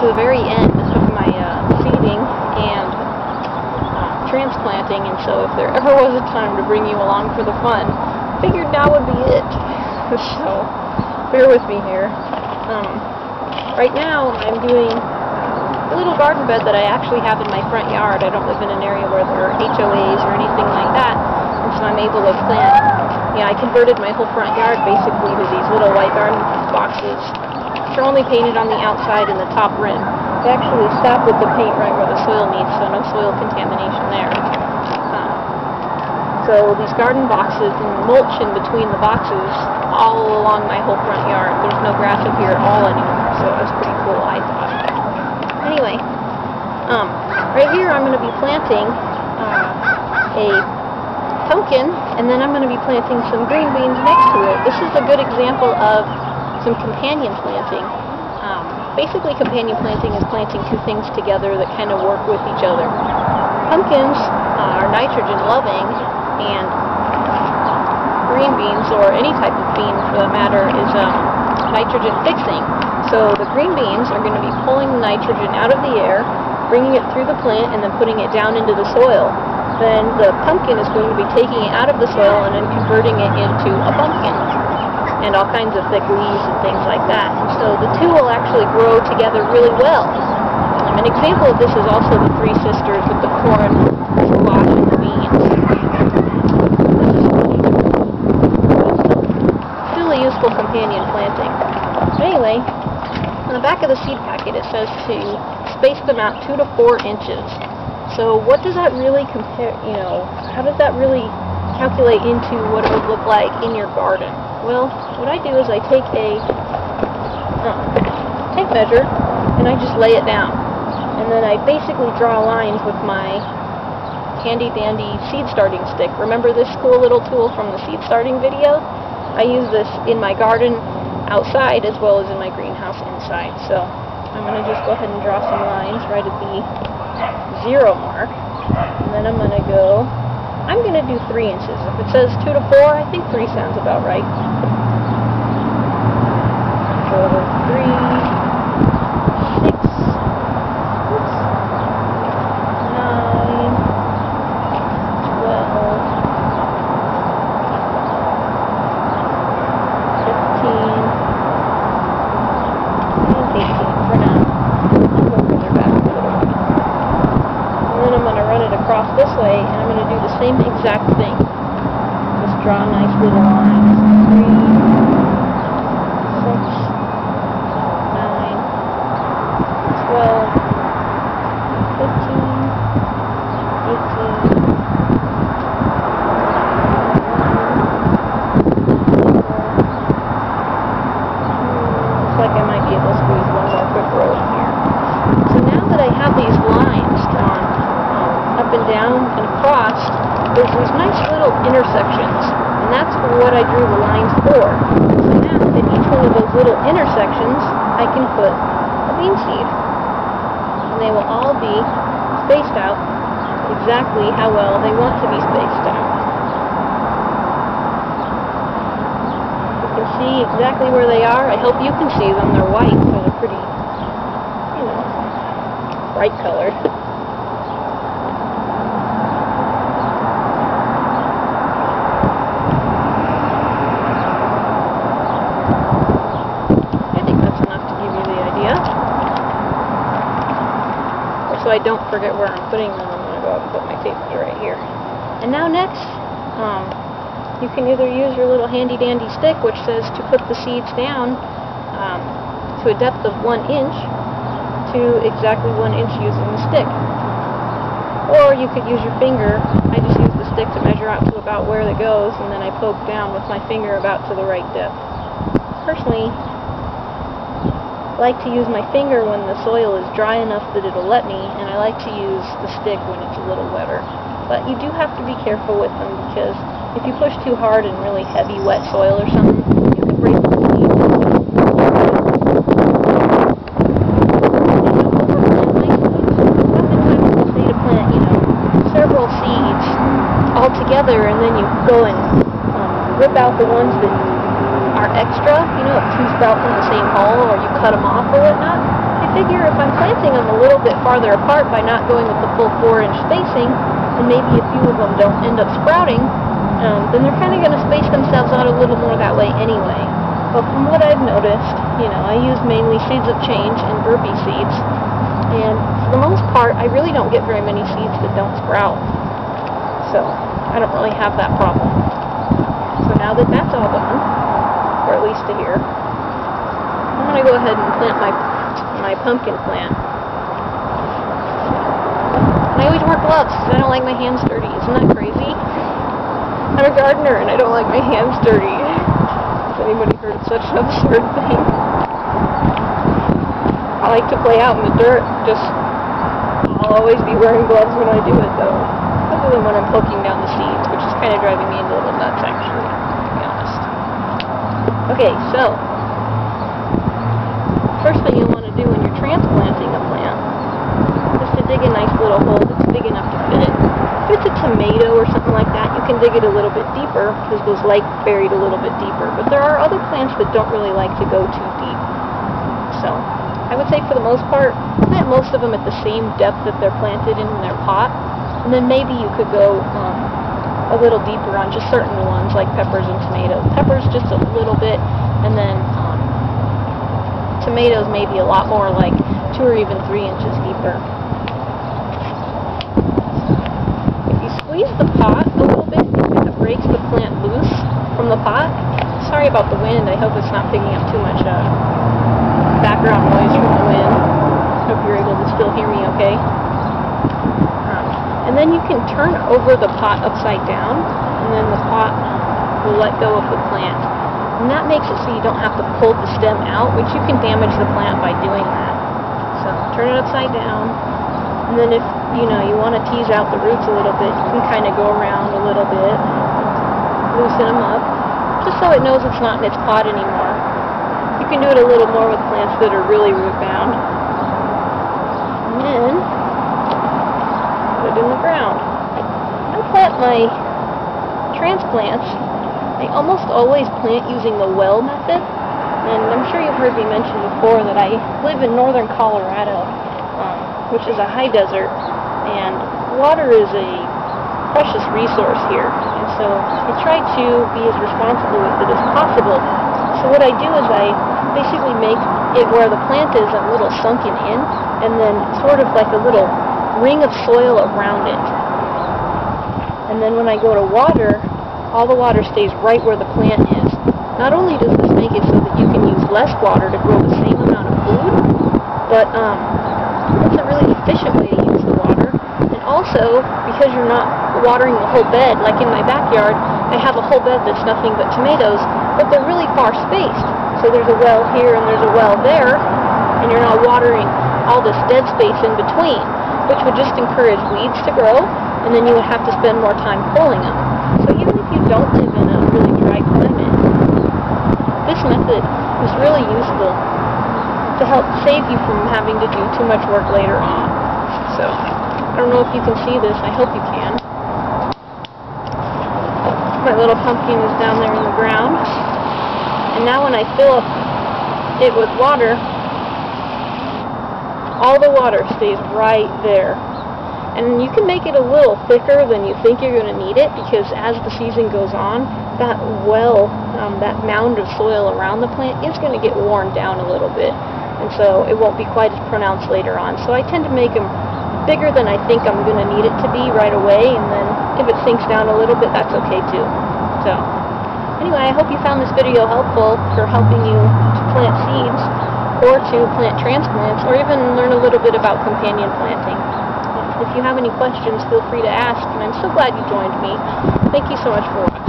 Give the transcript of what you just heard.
to the very end of my seeding and transplanting, and so if there ever was a time to bring you along for the fun, figured now would be it. So bear with me here. Right now I'm doing a little garden bed that I actually have in my front yard. I don't live in an area where there are HOAs or anything like that, and so I'm able to plant. Yeah, I converted my whole front yard basically to these little white garden boxes. They're only painted on the outside and the top rim. They actually stop with the paint right where the soil meets, so no soil contamination there. So these garden boxes and mulch in between the boxes all along my whole front yard. There's no grass up here at all anymore, so it was pretty cool, I thought. Anyway, right here I'm going to be planting a pumpkin, and then I'm going to be planting some green beans next to it. This is a good example of some companion planting. Basically, companion planting is planting two things together that kind of work with each other. Pumpkins are nitrogen loving, and green beans, or any type of bean for that matter, is nitrogen fixing. So the green beans are going to be pulling the nitrogen out of the air, bringing it through the plant, and then putting it down into the soil. Then the pumpkin is going to be taking it out of the soil and then converting it into a pumpkin, and all kinds of thick leaves and things like that. And so the two will actually grow together really well. An example of this is also the three sisters with the corn, the squash, and the beans. Still a useful companion planting. Anyway, on the back of the seed packet it says to space them out 2 to 4 inches. So what does that really compare, how does that really calculate into what it would look like in your garden? Well, what I do is I take a tape measure and I just lay it down. And then I basically draw lines with my handy dandy seed starting stick. Remember this cool little tool from the seed starting video? I use this in my garden outside as well as in my greenhouse inside. So I'm going to just go ahead and draw some lines right at the 0 mark. And then I'm going to do 3 inches. If it says 2 to 4, I think 3 sounds about right. So 3, across this way, and I'm going to do the same exact thing. Just draw nice little lines. 3, 6, 9, 12, 15, 18, 19. Looks like I might be able to squeeze one more quick row in here. So now that I have these lines drawn up and down and across, there's these nice little intersections, and that's what I drew the lines for. So now at each one of those little intersections I can put a bean seed, and they will all be spaced out exactly how well they want to be spaced out. You can see exactly where they are. I hope you can see them. They're white, so they're pretty, bright colored. So I don't forget where I'm putting them, I'm going to go up and put my tape measure right here. And now next, you can either use your little handy dandy stick, which says to put the seeds down to a depth of 1 inch to exactly 1 inch using the stick. Or you could use your finger. I just use the stick to measure out to about where it goes, and then I poke down with my finger about to the right depth. Personally, I like to use my finger when the soil is dry enough that it'll let me, and I like to use the stick when it's a little wetter. But you do have to be careful with them, because if you push too hard in really heavy, wet soil or something, you can break the seeds. Oftentimes we'll say to plant, several seeds all together, and then you go and rip out the ones that are extra, if two sprout from the same hole, or you cut them off or whatnot. If figure if I'm planting them a little bit farther apart by not going with the full 4-inch spacing, and maybe a few of them don't end up sprouting, then they're kind of going to space themselves out a little more that way anyway. But from what I've noticed, I use mainly seeds of change and burpee seeds, and for the most part, I really don't get very many seeds that don't sprout. So I don't really have that problem. So now that that's all done, or at least to here, I'm going to go ahead and plant my pumpkin plant. And I always wear gloves because I don't like my hands dirty. Isn't that crazy? I'm a gardener and I don't like my hands dirty. Has anybody heard of such an absurd thing? I like to play out in the dirt, I'll always be wearing gloves when I do it though. Other than when I'm poking down the seeds, which is kind of driving me into a little nuts actually, to be honest. Okay, so first thing you'll want to do when you're transplanting a plant is to dig a nice little hole that's big enough to fit it. If it's a tomato or something like that, you can dig it a little bit deeper because those like buried a little bit deeper. But there are other plants that don't really like to go too deep. So I would say for the most part, plant most of them at the same depth that they're planted in their pot. And then maybe you could go a little deeper on just certain ones like peppers and tomatoes. Peppers just a little bit, and then tomatoes maybe a lot more, like 2 or even 3 inches deeper. If you squeeze the pot a little bit, it kind of breaks the plant loose from the pot. Sorry about the wind. I hope it's not picking up too much background noise from the wind. Hope you're able to still hear me okay. And then you can turn over the pot upside down, and then the pot will let go of the plant. And that makes it so you don't have to pull the stem out, which you can damage the plant by doing that. So turn it upside down, and then if you want to tease out the roots a little bit, you can kind of go around a little bit, loosen them up, just so it knows it's not in its pot anymore. You can do it a little more with plants that are really root bound. And then in the ground. I plant my transplants. I almost always plant using the well method, and I'm sure you've heard me mention before that I live in northern Colorado, which is a high desert, and water is a precious resource here, and so I try to be as responsible with it as possible. So what I do is I basically make it where the plant is a little sunken in, and then sort of like a little ring of soil around it. And then when I go to water, all the water stays right where the plant is. Not only does this make it so that you can use less water to grow the same amount of food, but it's a really efficient way to use the water. And also, because you're not watering the whole bed, like in my backyard, I have a whole bed that's nothing but tomatoes, but they're really far spaced. So there's a well here and there's a well there, and you're not watering all this dead space in between, which would just encourage weeds to grow, and then you would have to spend more time pulling them. So even if you don't live in a really dry climate, this method is really useful to help save you from having to do too much work later on. So, I don't know if you can see this, I hope you can. My little pumpkin is down there in the ground, and now when I fill up it with water, all the water stays right there. And you can make it a little thicker than you think you're going to need it, because as the season goes on, that well, that mound of soil around the plant is going to get worn down a little bit. And so it won't be quite as pronounced later on. So I tend to make them bigger than I think I'm going to need it to be right away, and then if it sinks down a little bit, that's okay too. So anyway, I hope you found this video helpful for helping you to plant seeds, or to plant transplants, or even learn a little bit about companion planting. If you have any questions, feel free to ask, and I'm so glad you joined me. Thank you so much for watching.